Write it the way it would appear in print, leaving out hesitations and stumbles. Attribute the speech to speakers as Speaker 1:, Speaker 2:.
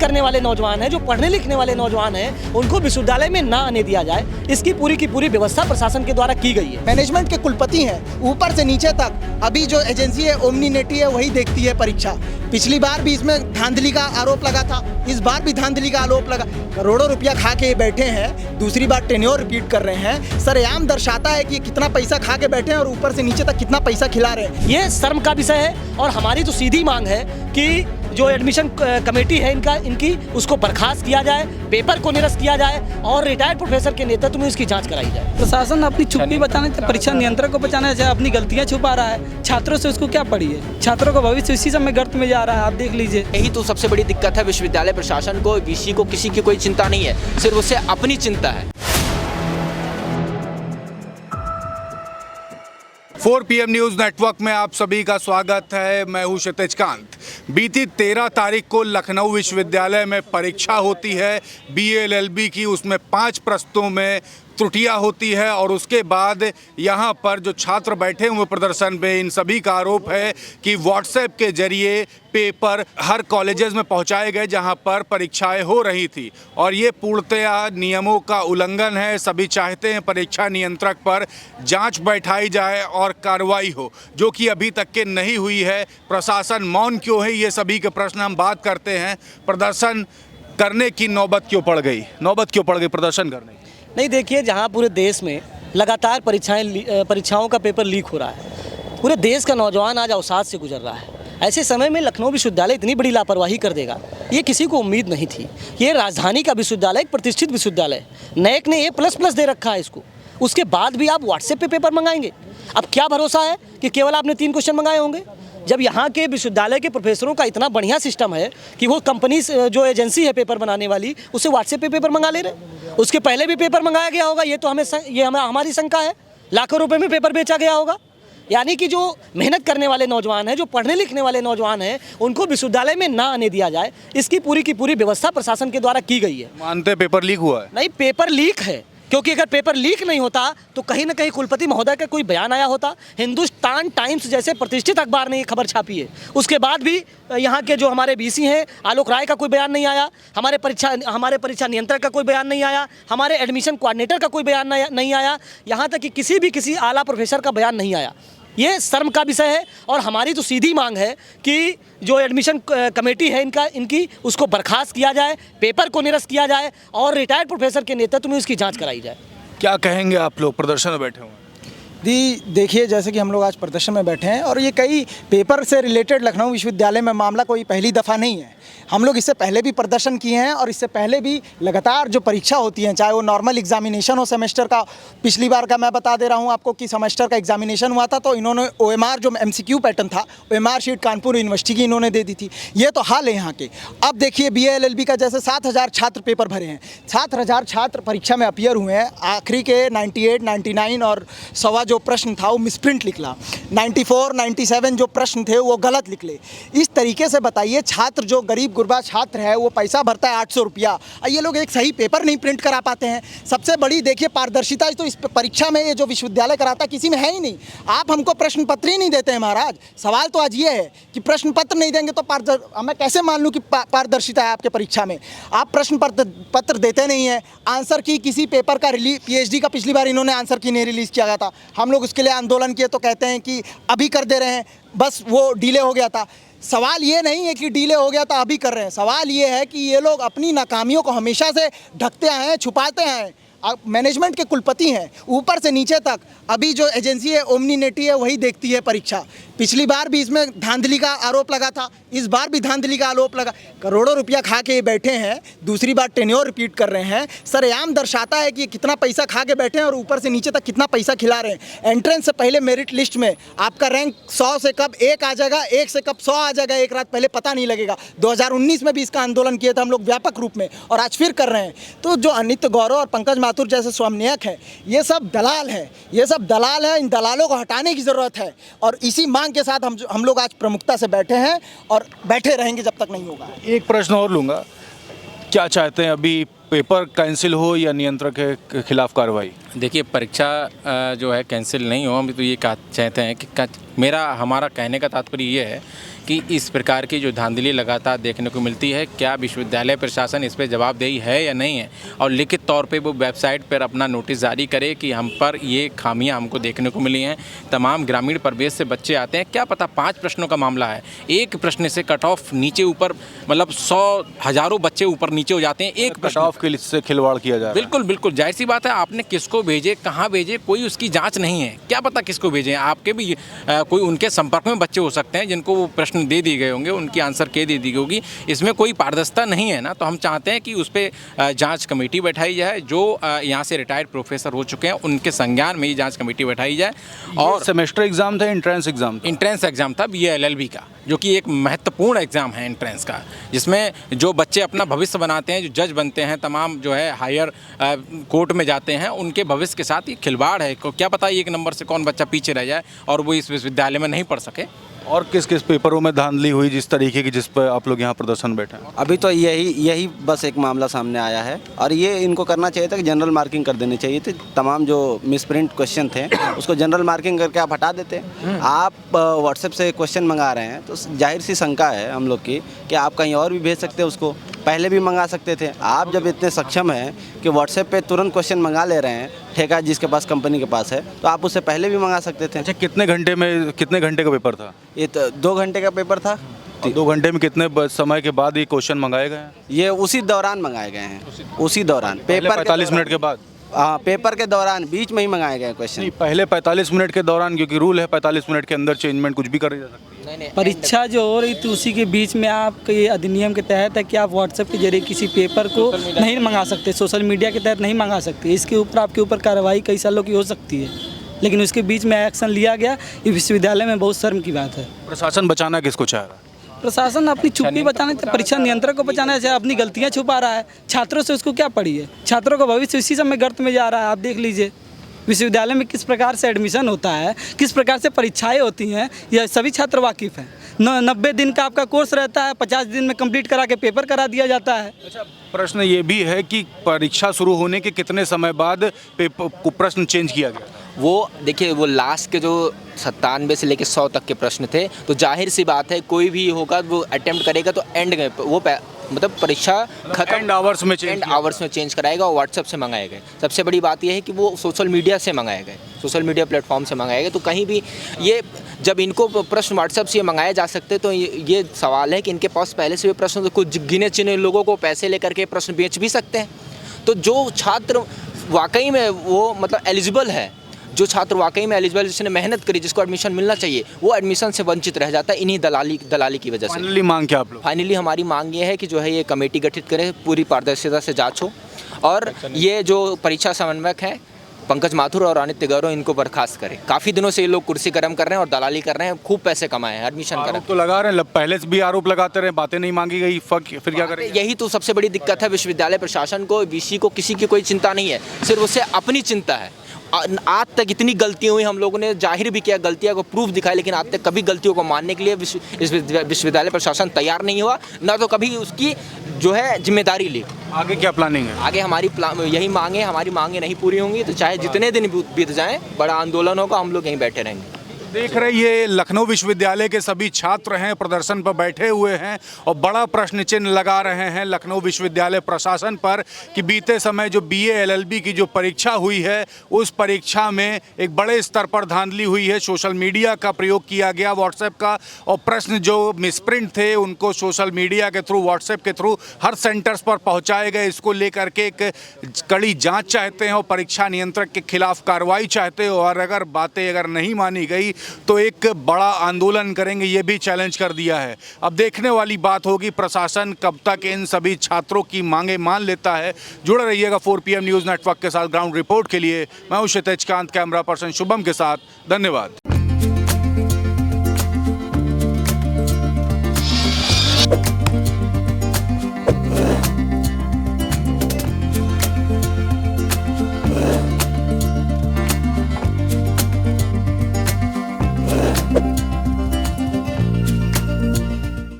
Speaker 1: करने वाले नौजवान हैं, जो पढ़ने लिखने वाले नौजवान हैं, उनको विश्वविद्यालय में ना आने दिया जाए, इसकी पूरी की पूरी व्यवस्था प्रशासन के द्वारा की गई है।
Speaker 2: मैनेजमेंट के कुलपति हैं, ऊपर से नीचे तक अभी जो एजेंसी है ओमनीनेटी है वही देखती है परीक्षा। पिछली बार भी इसमें धांधली का आरोप लगा था, इस बार भी धांधली का आरोप लगा। करोड़ों रुपया खा के बैठे हैं, दूसरी बार टेन्योर रिपीट कर रहे हैं। सरेआम दर्शाता है कि कितना पैसा खा के बैठे हैं और ऊपर से नीचे तक कितना पैसा खिला रहे हैं।
Speaker 1: ये शर्म का विषय है और हमारी तो सीधी मांग है कि जो एडमिशन कमेटी है इनकी उसको बर्खास्त किया जाए, पेपर को निरस्त किया जाए और रिटायर्ड प्रोफेसर के नेतृत्व में इसकी जांच कराई जाए।
Speaker 3: प्रशासन अपनी छुट्टी बचाने, परीक्षा नियंत्रक को बचाना चाहे, अपनी गलतियां छुपा रहा है। छात्रों से उसको क्या पड़ी है? छात्रों का भविष्य इसी समय गर्त में जा रहा है, आप देख लीजिए।
Speaker 4: यही तो सबसे बड़ी दिक्कत है विश्वविद्यालय प्रशासन को, वीसी को किसी की कोई चिंता नहीं है, सिर्फ उसे अपनी चिंता है।
Speaker 5: 4 PM न्यूज़ नेटवर्क में आप सभी का स्वागत है। मैं हूं क्षितिज कांत। बीती 13 तारीख को लखनऊ विश्वविद्यालय में परीक्षा होती है BA LLB की। उसमें 5 प्रश्नों में त्रुटियां होती है और उसके बाद यहाँ पर जो छात्र बैठे हुए प्रदर्शन में, इन सभी का आरोप है कि व्हाट्सएप के जरिए पेपर हर कॉलेजेस में पहुँचाए गए जहाँ पर परीक्षाएं हो रही थी और ये पूर्णतया नियमों का उल्लंघन है। सभी चाहते हैं परीक्षा नियंत्रक पर जांच बैठाई जाए और कार्रवाई हो, जो कि अभी तक के नहीं हुई है। प्रशासन मौन क्यों है, ये सभी के प्रश्न हम बात करते हैं। प्रदर्शन करने की नौबत क्यों पड़ गई प्रदर्शन करने की?
Speaker 1: नहीं, देखिए, जहां पूरे देश में लगातार परीक्षाओं का पेपर लीक हो रहा है, पूरे देश का नौजवान आज अवसाद से गुजर रहा है। ऐसे समय में लखनऊ विश्वविद्यालय इतनी बड़ी लापरवाही कर देगा, ये किसी को उम्मीद नहीं थी। ये राजधानी का विश्वविद्यालय, एक प्रतिष्ठित विश्वविद्यालय, नैक ने A++ दे रखा है इसको, उसके बाद भी आप व्हाट्सएप पे पेपर मंगाएंगे। अब क्या भरोसा है कि केवल आपने 3 क्वेश्चन मंगाए होंगे, जब यहाँ के विश्वविद्यालय के प्रोफेसरों का इतना बढ़िया सिस्टम है कि वो कंपनी जो एजेंसी है पेपर बनाने वाली, उससे व्हाट्सएप पे पेपर मंगा ले रहे। उसके पहले भी पेपर मंगाया गया होगा, ये तो हमारी शंका है। लाखों रुपए में पेपर बेचा गया होगा। यानी कि जो मेहनत करने वाले नौजवान हैं, जो पढ़ने लिखने वाले नौजवान हैं, उनको विश्वविद्यालय में ना आने दिया जाए, इसकी पूरी की पूरी व्यवस्था प्रशासन के द्वारा की गई है।
Speaker 5: मानते पेपर लीक हुआ है?
Speaker 1: नहीं, पेपर लीक है, क्योंकि अगर पेपर लीक नहीं होता तो कहीं ना कहीं कुलपति महोदय का कोई बयान आया होता। हिंदुस्तान टाइम्स जैसे प्रतिष्ठित अखबार ने ये खबर छापी है, उसके बाद भी यहाँ के जो हमारे BC हैं आलोक राय का कोई बयान नहीं आया, हमारे परीक्षा नियंत्रक का कोई बयान नहीं आया, हमारे एडमिशन कोऑर्डिनेटर का कोई बयान नहीं आया, यहाँ तक कि किसी आला प्रोफेसर का बयान नहीं आया। ये शर्म का विषय है और हमारी तो सीधी मांग है कि जो एडमिशन कमेटी है इनकी उसको बर्खास्त किया जाए, पेपर को निरस्त किया जाए और रिटायर्ड प्रोफेसर के नेतृत्व में इसकी जांच कराई जाए।
Speaker 5: क्या कहेंगे आप लोग प्रदर्शन में बैठे हुए?
Speaker 2: देखिए, जैसे कि हम लोग आज प्रदर्शन में बैठे हैं और ये कई पेपर से रिलेटेड लखनऊ विश्वविद्यालय में मामला कोई पहली दफ़ा नहीं है। हम लोग इससे पहले भी प्रदर्शन किए हैं और इससे पहले भी लगातार जो परीक्षा होती हैं, चाहे वो नॉर्मल एग्जामिनेशन हो सेमेस्टर का, पिछली बार का मैं बता दे रहा हूँ आपको कि सेमेस्टर का एग्जामिनेशन हुआ था तो इन्होंने OMR जो MCQ पैटर्न था, OMR शीट कानपुर यूनिवर्सिटी की इन्होंने दे दी थी। ये तो हाल है यहाँ के। अब देखिए BA LLB का जैसे 7,000 छात्र पेपर भरे हैं, 7,000 छात्र परीक्षा में अपीयर हुए हैं। आखिरी के 98, 99 और 100 जो प्रश्न था वो मिसप्रिंट निकला, 94, 97 जो प्रश्न थे वो गलत निकले। इस तरीके से बताइए, छात्र जो गरीब गुरबा छात्र है वो पैसा भरता है 800 रुपया, और ये लोग एक सही पेपर नहीं प्रिंट करा पाते हैं। सबसे बड़ी देखिए पारदर्शिता तो इस परीक्षा में ये जो विश्वविद्यालय कराता है किसी में है ही नहीं। आप हमको प्रश्न पत्र ही नहीं देते हैं महाराज। सवाल तो आज ये है कि प्रश्न पत्र नहीं देंगे तो मैं कैसे मान लूँ कि पारदर्शिता है आपके परीक्षा में? आप प्रश्न पत्र देते नहीं हैं। आंसर की किसी पेपर का PhD का पिछली बार इन्होंने आंसर की नहीं रिलीज़ किया गया था, हम लोग उसके लिए आंदोलन किए तो कहते हैं कि अभी कर दे रहे हैं, बस वो डिले हो गया था। सवाल ये नहीं है कि डिले हो गया तो अभी कर रहे हैं, सवाल ये है कि ये लोग अपनी नाकामियों को हमेशा से ढकते हैं, छुपाते हैं। मैनेजमेंट के कुलपति हैं, ऊपर से नीचे तक अभी जो एजेंसी है ओमनीनेटी है वही देखती है परीक्षा। पिछली बार भी इसमें धांधली का आरोप लगा था, इस बार भी धांधली का आरोप लगा। करोड़ों रुपया खा के बैठे हैं, दूसरी बार टेन्योर रिपीट कर रहे हैं। सरेआम दर्शाता है कि कितना पैसा खा के बैठे हैं और ऊपर से नीचे तक कितना पैसा खिला रहे हैं। एंट्रेंस से पहले मेरिट लिस्ट में आपका रैंक 100 से कब 1 आ जाएगा, 1 से कब 100 आ जाएगा, एक रात पहले पता नहीं लगेगा। 2019 में भी इसका आंदोलन किया था हम लोग व्यापक रूप में और आज फिर कर रहे हैं। तो जो अनित गौरव और पंकज माथुर जैसे स्वामनियक है, ये सब दलाल है, ये सब दलाल है। इन दलालों को हटाने की ज़रूरत है और इसी मांग के साथ हम लोग आज प्रमुखता से बैठे हैं और बैठे रहेंगे जब तक नहीं होगा।
Speaker 5: एक प्रश्न और लूँगा, क्या चाहते हैं अभी पेपर कैंसिल हो या नियंत्रक के खिलाफ कार्रवाई?
Speaker 6: देखिए, परीक्षा जो है कैंसिल नहीं हो, हम तो ये चाहते हैं कि हमारा कहने का तात्पर्य ये है कि इस प्रकार की जो धांधली लगातार देखने को मिलती है, क्या विश्वविद्यालय प्रशासन इस पर जवाबदेही है या नहीं है, और लिखित तौर पे वो वेबसाइट पर अपना नोटिस जारी करे कि हम पर ये खामियां हमको देखने को मिली हैं। तमाम ग्रामीण परिवेश से बच्चे आते हैं, क्या पता 5 प्रश्नों का मामला है, एक प्रश्न से कट ऑफ नीचे ऊपर, मतलब 100 हज़ारों बच्चे ऊपर नीचे हो जाते हैं एक
Speaker 7: कट ऑफ के से खिलवाड़ किया जा रहा है।
Speaker 6: बिल्कुल बिल्कुल, जाहिर सी बात है, आपने किसको भेजे, कहाँ भेजे, कोई उसकी जांच नहीं है। क्या पता किसको भेजे, आपके भी कोई उनके संपर्क में बच्चे हो सकते हैं जिनको वो प्रश्न दे दिए गए होंगे, उनकी आंसर के दे दी गई होगी। इसमें कोई पारदर्शिता नहीं है ना। तो हम चाहते हैं कि उस पर जांच कमेटी बैठाई जाए, जो यहाँ से रिटायर्ड प्रोफेसर हो चुके हैं उनके संज्ञान में ही जांच कमेटी बैठाई जाए।
Speaker 7: और सेमेस्टर एग्जाम था, एंट्रेंस एग्जाम था?
Speaker 6: इंट्रेंस एग्जाम था BA-LLB का, जो कि एक महत्वपूर्ण एग्ज़ाम है एंट्रेंस का, जिसमें जो बच्चे अपना भविष्य बनाते हैं, जो जज बनते हैं, तमाम जो है हायर कोर्ट में जाते हैं, उनके भविष्य के साथ ये खिलवाड़ है। क्या पता एक नंबर से कौन बच्चा पीछे रह जाए और वो इस विश्वविद्यालय में नहीं पढ़ सके।
Speaker 7: और किस किस पेपरों में धांधली हुई जिस तरीके की, जिस पर आप लोग यहाँ प्रदर्शन बैठे हैं?
Speaker 8: अभी तो यही बस एक मामला सामने आया है, और ये इनको करना चाहिए था कि जनरल मार्किंग कर देनी चाहिए थी। तमाम जो मिसप्रिंट क्वेश्चन थे उसको जनरल मार्किंग करके आप हटा देते। आप व्हाट्सएप से क्वेश्चन मंगा रहे हैं तो जाहिर सी शंका है हम लोग की कि आप कहीं और भी भेज सकते हैं, उसको पहले भी मंगा सकते थे। आप जब इतने सक्षम हैं कि व्हाट्सएप पे तुरंत क्वेश्चन मंगा ले रहे हैं, ठेका जिसके पास, कंपनी के पास है, तो आप उससे पहले भी मंगा सकते थे।
Speaker 7: अच्छा, कितने घंटे का पेपर था?
Speaker 8: ये तो 2 घंटे का पेपर था।
Speaker 7: 2 घंटे में कितने समय के बाद ये क्वेश्चन मंगाए गए हैं?
Speaker 8: ये उसी दौरान मंगाए गए हैं, उसी दौरान
Speaker 7: पहले 45 मिनट के बाद?
Speaker 8: हाँ, पेपर के दौरान, बीच में ही मंगाए गए क्वेश्चन।
Speaker 7: नहीं, पहले 45 मिनट के दौरान, क्योंकि रूल है 45 मिनट के अंदर चेंजमेंट कुछ भी करी जा सकती है।
Speaker 3: परीक्षा जो हो रही थी उसी के बीच में आप ये अधिनियम के तहत है कि आप व्हाट्सएप के जरिए किसी पेपर को नहीं मंगा सकते, सोशल मीडिया के तहत नहीं मंगा सकते। इसके ऊपर आपके ऊपर कार्रवाई कई सालों की हो सकती है, लेकिन उसके बीच में एक्शन लिया गया। ये विश्वविद्यालय में बहुत शर्म की बात है।
Speaker 7: प्रशासन बचाना किसको चाह रहा है?
Speaker 3: प्रशासन अपनी चुप्पी बचाने, परीक्षा नियंत्रक को बचाना चाहे, अपनी गलतियां छुपा रहा है। छात्रों से उसको क्या पड़ी है? छात्रों का भविष्य इसी समय गर्त में जा रहा है। आप देख लीजिए विश्वविद्यालय में किस प्रकार से एडमिशन होता है, किस प्रकार से परीक्षाएं होती हैं, यह सभी छात्र वाकिफ़ हैं। 90 दिन का आपका कोर्स रहता है, 50 दिन में कंप्लीट करा के पेपर करा दिया जाता है।
Speaker 7: अच्छा, प्रश्न ये भी है कि परीक्षा शुरू होने के कितने समय बाद पेपर को प्रश्न चेंज किया गया?
Speaker 4: वो देखिए, वो लास्ट के जो 97 से लेकर 100 तक के प्रश्न थे, तो जाहिर सी बात है कोई भी होगा वो अटेम्प्ट करेगा तो एंड में वो मतलब परीक्षा खत्म
Speaker 7: एंड आवर्स में
Speaker 4: चेंज कराएगा और व्हाट्सएप से मंगाए गए। सबसे बड़ी बात यह है कि वो सोशल मीडिया से मंगाए गए, सोशल मीडिया प्लेटफॉर्म से मंगाए गए। तो कहीं भी ये, जब इनको प्रश्न व्हाट्सएप से मंगाए जा सकते, तो ये सवाल है कि इनके पास पहले से भी प्रश्न, तो कुछ गिने चुने लोगों को पैसे लेकर के प्रश्न बेच भी सकते हैं। तो जो छात्र वाकई में वो मतलब एलिजिबल है, जो छात्र वाकई में एलिजिबल, जिसने मेहनत करी, जिसको एडमिशन मिलना चाहिए, वो एडमिशन से वंचित रह जाता है इन्हीं दलाली की वजह से।
Speaker 7: फाइनली मांग क्या आप लोग?
Speaker 4: फाइनली हमारी मांग ये है कि जो है ये कमेटी गठित करें, पूरी पारदर्शिता से जांच हो, और ये जो परीक्षा समन्वयक हैं पंकज माथुर और अनित्य गौरव, इनको बर्खास्त करें। काफ़ी दिनों से ये लोग कुर्सी गर्म कर रहे हैं और दलाली कर रहे हैं, खूब पैसे कमाए हैं एडमिशन कर।
Speaker 7: तो लगा रहे हैं, पहले से भी आरोप लगाते रहे, बातें नहीं मांगी गई, फिर क्या करें?
Speaker 4: यही तो सबसे बड़ी दिक्कत है विश्वविद्यालय प्रशासन को। वीसी को किसी की कोई चिंता नहीं है, सिर्फ उसे अपनी चिंता है। आज तक इतनी गलतियाँ हुई, हम लोगों ने जाहिर भी किया, गलतियों को प्रूफ दिखाया, लेकिन आज तक कभी गलतियों को मानने के लिए इस विश्वविद्यालय प्रशासन तैयार नहीं हुआ, ना तो कभी उसकी जो है जिम्मेदारी ली।
Speaker 7: आगे क्या प्लानिंग है?
Speaker 4: आगे हमारी यही मांगे, हमारी मांगे नहीं पूरी होंगी तो चाहे जितने दिन बीत जाएं, बड़ा आंदोलन होगा, हम लोग यहीं बैठे रहेंगे।
Speaker 5: देख रहे ये लखनऊ विश्वविद्यालय के सभी छात्र हैं, प्रदर्शन पर बैठे हुए हैं और बड़ा प्रश्न चिन्ह लगा रहे हैं लखनऊ विश्वविद्यालय प्रशासन पर कि बीते समय जो BA-LLB की जो परीक्षा हुई है, उस परीक्षा में एक बड़े स्तर पर धांधली हुई है। सोशल मीडिया का प्रयोग किया गया, व्हाट्सएप का, और प्रश्न जो मिसप्रिंट थे उनको सोशल मीडिया के थ्रू, व्हाट्सएप के थ्रू हर सेंटर्स पर पहुँचाए गए। इसको लेकर के एक कड़ी जाँच चाहते हैं और परीक्षा नियंत्रक के खिलाफ कार्रवाई चाहते हो, और अगर बातें अगर नहीं मानी गई तो एक बड़ा आंदोलन करेंगे, ये भी चैलेंज कर दिया है। अब देखने वाली बात होगी प्रशासन कब तक इन सभी छात्रों की मांगे मान लेता है। जुड़े रहिएगा 4 PM न्यूज़ नेटवर्क के साथ। ग्राउंड रिपोर्ट के लिए मैं हूं क्षितिज कांत, कैमरा पर्सन शुभम के साथ। धन्यवाद।